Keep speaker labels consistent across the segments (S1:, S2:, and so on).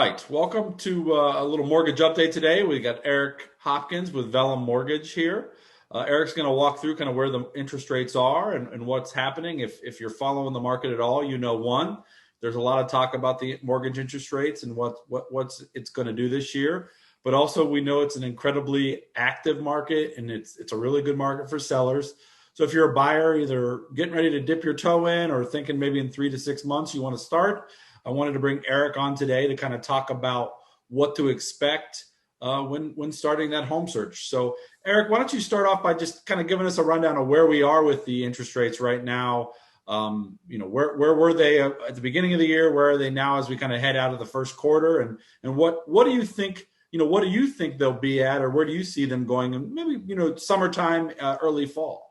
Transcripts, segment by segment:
S1: Right. Welcome to a little mortgage update today. We got Eric Hopkins with Vellum Mortgage here. Eric's going to walk through kind of where the interest rates are and what's happening. If you're following the market at all, one, there's a lot of talk about the mortgage interest rates and what's it's going to do this year. But also we know it's an incredibly active market and it's a really good market for sellers. So if you're a buyer, either getting ready to dip your toe in or thinking maybe in 3 to 6 months you want to start, I wanted to bring Eric on today to kind of talk about what to expect when starting that home search. So, Eric, why don't you start off by just kind of giving us a rundown of where we are with the interest rates right now? Where were they at the beginning of the year? Where are they now as we kind of head out of the first quarter? And what do you think? What do you think they'll be at, or where do you see them going? And maybe summertime, early fall.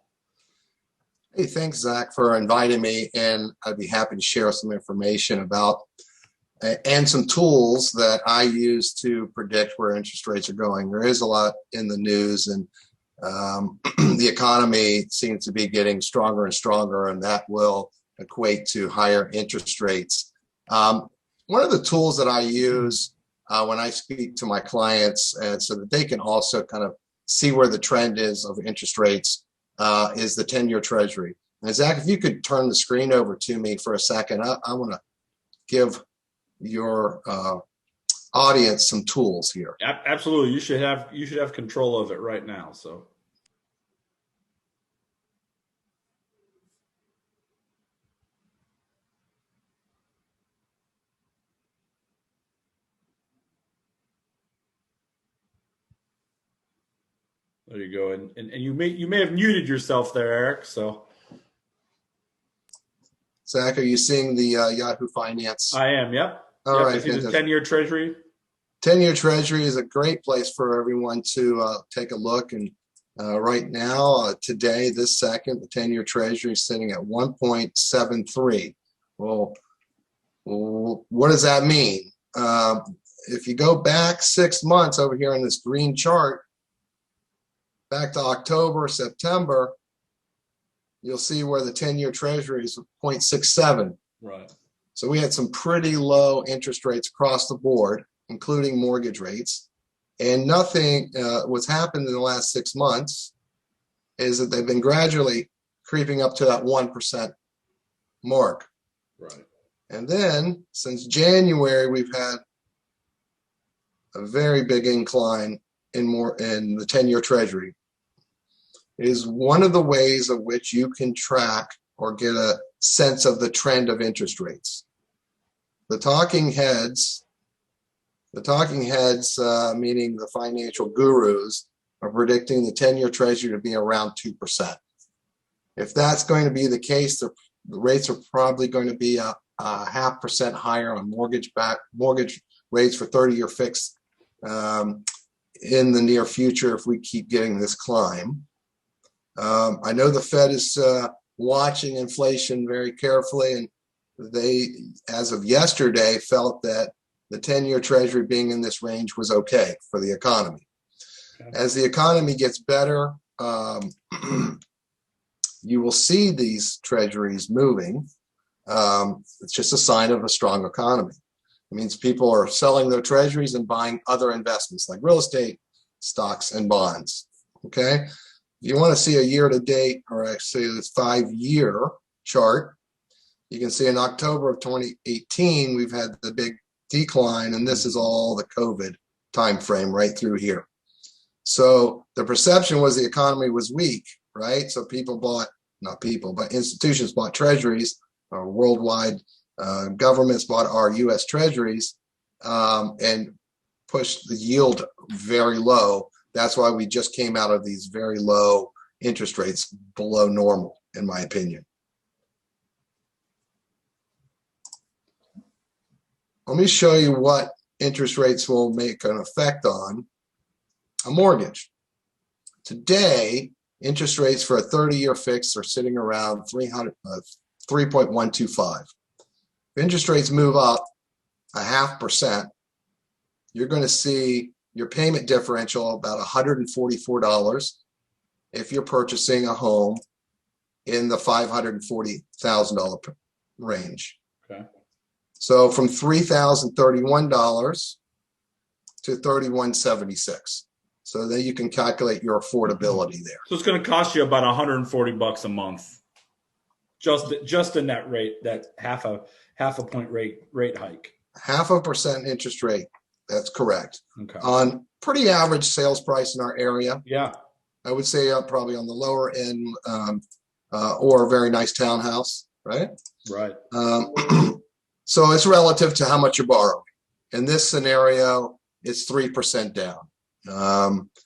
S2: Hey, thanks, Zach, for inviting me, and I'd be happy to share some information about and some tools that I use to predict where interest rates are going. There is a lot in the news, and the economy seems to be getting stronger and stronger, and that will equate to higher interest rates. One of the tools that I use when I speak to my clients, and so that they can also kind of see where the trend is of interest rates, is the 10-year Treasury. And Zach, if you could turn the screen over to me for a second, I want to give your audience some tools here.
S1: Absolutely, you should have control of it right now. So. There you go, and you may have muted yourself there, Eric. So,
S2: Zach, are you seeing the Yahoo Finance?
S1: I am. Yep.
S2: All right.
S1: I see the 10-year Treasury.
S2: 10-year Treasury is a great place for everyone to take a look. And right now, today, this second, the 10-year Treasury is sitting at 1.73. Well, what does that mean? If you go back 6 months over here in this green chart, back to October, September, you'll see where the 10-year Treasury is 0.67.
S1: Right.
S2: So we had some pretty low interest rates across the board, including mortgage rates. And nothing what's happened in the last 6 months is that they've been gradually creeping up to that 1% mark.
S1: Right.
S2: And then since January, we've had a very big incline in the 10-year Treasury. It is one of the ways of which you can track or get a sense of the trend of interest rates. The talking heads, meaning the financial gurus, are predicting the 10-year Treasury to be around 2%. If that's going to be the case, the rates are probably going to be a 0.5% higher on mortgage rates for 30-year fixed in the near future if we keep getting this climb. I know the Fed is watching inflation very carefully, and they, as of yesterday, felt that the 10-year Treasury being in this range was okay for the economy. Okay. As the economy gets better, you will see these treasuries moving. It's just a sign of a strong economy. It means people are selling their treasuries and buying other investments like real estate, stocks, and bonds. Okay. If you want to see a year-to-date, or actually this 5-year chart, you can see in October of 2018, we've had the big decline, and this is all the COVID time frame right through here. So the perception was the economy was weak, right? So institutions bought treasuries, or worldwide governments bought our U.S. treasuries and pushed the yield very low. That's why we just came out of these very low interest rates, below normal, in my opinion. Let me show you what interest rates will make an effect on a mortgage. Today, interest rates for a 30-year fix are sitting around 3.125. If interest rates move up 0.5%, you're going to see your payment differential about $144 if you're purchasing a home in the $540,000 range.
S1: Okay.
S2: So from $3,031 to $3,176. So then you can calculate your affordability there.
S1: So it's going to cost you about $140 a month, just in that rate, that half a point rate hike.
S2: 0.5% interest rate. That's correct.
S1: Okay.
S2: On pretty average sales price in our area.
S1: Yeah.
S2: I would say probably on the lower end, or a very nice townhouse, right?
S1: Right.
S2: So it's relative to how much you're borrowing. In this scenario, it's 3% down.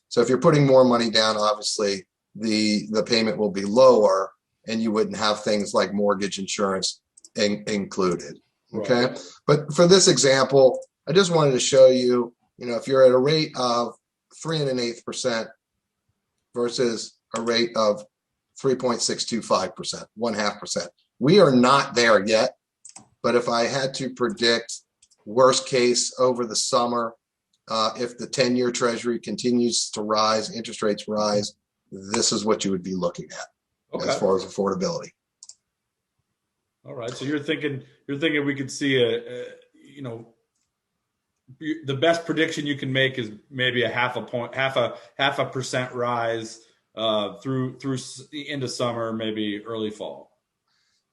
S2: So if you're putting more money down, obviously the payment will be lower, and you wouldn't have things like mortgage insurance included. Okay. Right. But for this example, I just wanted to show you, if you're at a rate of 3 1/8% versus a rate of 3.625%, 0.5%. We are not there yet, but if I had to predict worst case over the summer, if the 10-year treasury continues to rise, interest rates rise, this is what you would be looking at as far as affordability.
S1: All right. So you're thinking we could see the best prediction you can make is maybe a 0.5% rise through into summer, maybe early fall.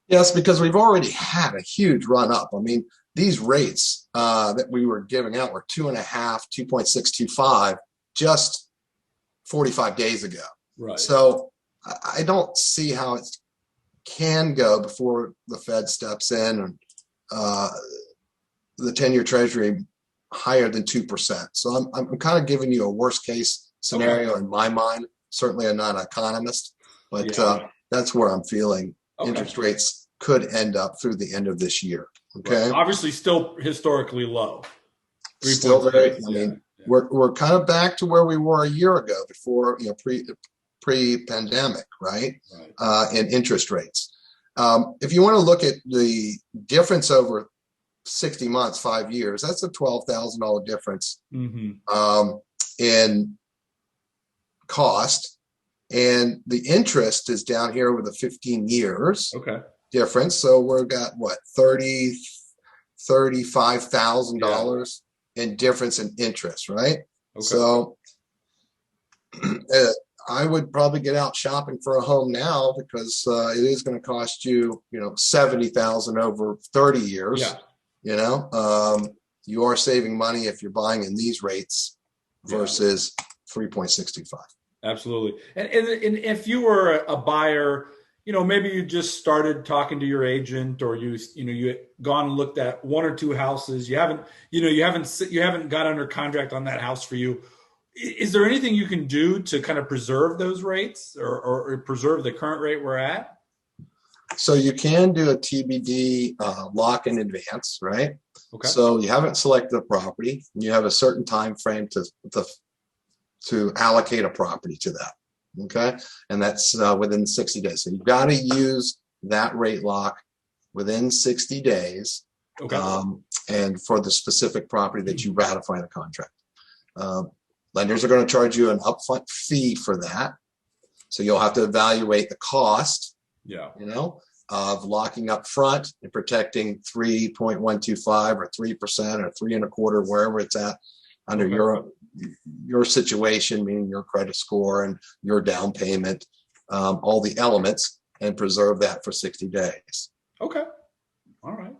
S2: Yes, because we've already had a huge run up. I mean, these rates that we were giving out were 2.5, 2.625 just 45 days ago.
S1: Right.
S2: So I don't see how it can go before the Fed steps in and the 10-year treasury higher than 2%. So I'm kind of giving you a worst case scenario in my mind. Certainly I'm not an economist, but that's where I'm feeling interest rates could end up through the end of this year. Okay.
S1: Right. Obviously still historically low.
S2: Still very, we're kind of back to where we were a year ago before, pre-pandemic, right? In interest rates. If you want to look at the difference over 60 months, 5 years, that's a $12,000 difference in cost. And the interest is down here over the 15 years difference. So we've got what, $35,000 in difference in interest, right? So I would probably get out shopping for a home now, because it is going to cost you, $70,000 over 30 years. You are saving money if you're buying in these rates versus 3.65.
S1: Absolutely. And if you were a buyer, maybe you just started talking to your agent, or you had gone and looked at one or two houses. You haven't got under contract on that house for you. Is there anything you can do to kind of preserve those rates or preserve the current rate we're at?
S2: So you can do a TBD lock in advance, right? Okay. So you haven't selected the property, and you have a certain time frame to allocate a property to that. Okay, and that's within 60 days. So you've got to use that rate lock within 60 days, and for the specific property that you ratify the contract. Lenders are going to charge you an upfront fee for that, so you'll have to evaluate the cost. Of locking up front and protecting 3.125 or 3% or 3 1/4, wherever it's at under your situation, meaning your credit score and your down payment, all the elements, and preserve that for 60 days. Okay.
S1: All right.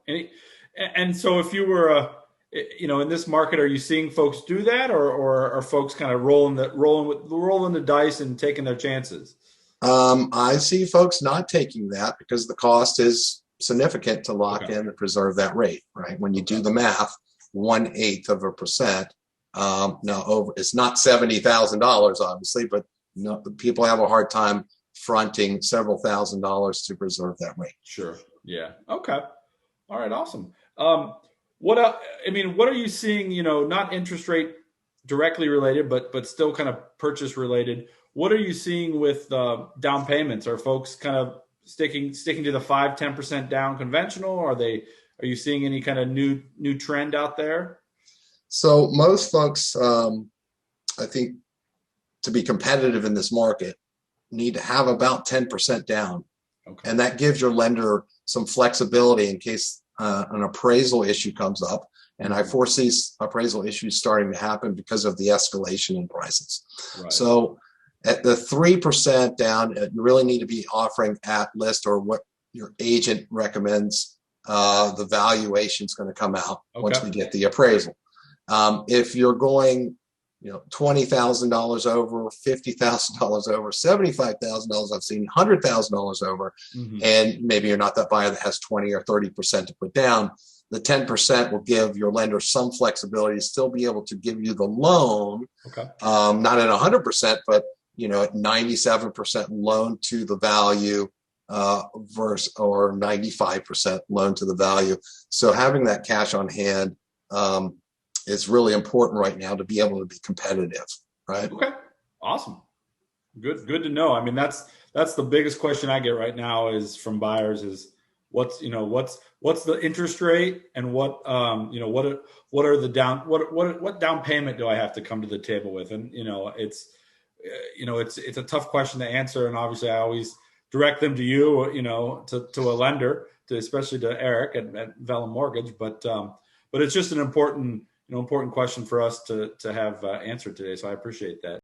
S1: And so if you were, in this market, are you seeing folks do that, or are folks kind of rolling the dice and taking their chances?
S2: I see folks not taking that because the cost is significant to lock in and preserve that rate, right? When you do the math, 1/8%. It's not $70,000, obviously, but people have a hard time fronting several $1,000s to preserve that rate.
S1: Sure. Yeah. Okay. All right. Awesome. What are you seeing? Not interest rate directly related, but still kind of purchase related. What are you seeing with down payments? Are folks kind of sticking to the 5-10% down conventional? Are you seeing any kind of new trend out there?
S2: So most folks, I think, to be competitive in this market, need to have about 10% down. And that gives your lender some flexibility in case an appraisal issue comes up, and I foresee appraisal issues starting to happen because of the escalation in prices.
S1: Right.
S2: So at the 3% down, you really need to be offering at list or what your agent recommends the valuation is going to come out once we get the appraisal. If you're going, $20,000 over, $50,000 over, $75,000, I've seen $100,000 over, and maybe you're not that buyer that has 20 or 30% to put down. The 10% will give your lender some flexibility to still be able to give you the loan, not at 100%, but at 97% loan to the value versus or 95% loan to the value. So having that cash on hand is really important right now to be able to be competitive, right?
S1: Okay, awesome. Good to know. I mean, that's the biggest question I get right now is from buyers is what's the interest rate and what are the what down payment do I have to come to the table with? And it's a tough question to answer, and obviously I always direct them to you, to a lender, especially to Eric at Vellum Mortgage, but it's just an important question for us to have answered today. So I appreciate that.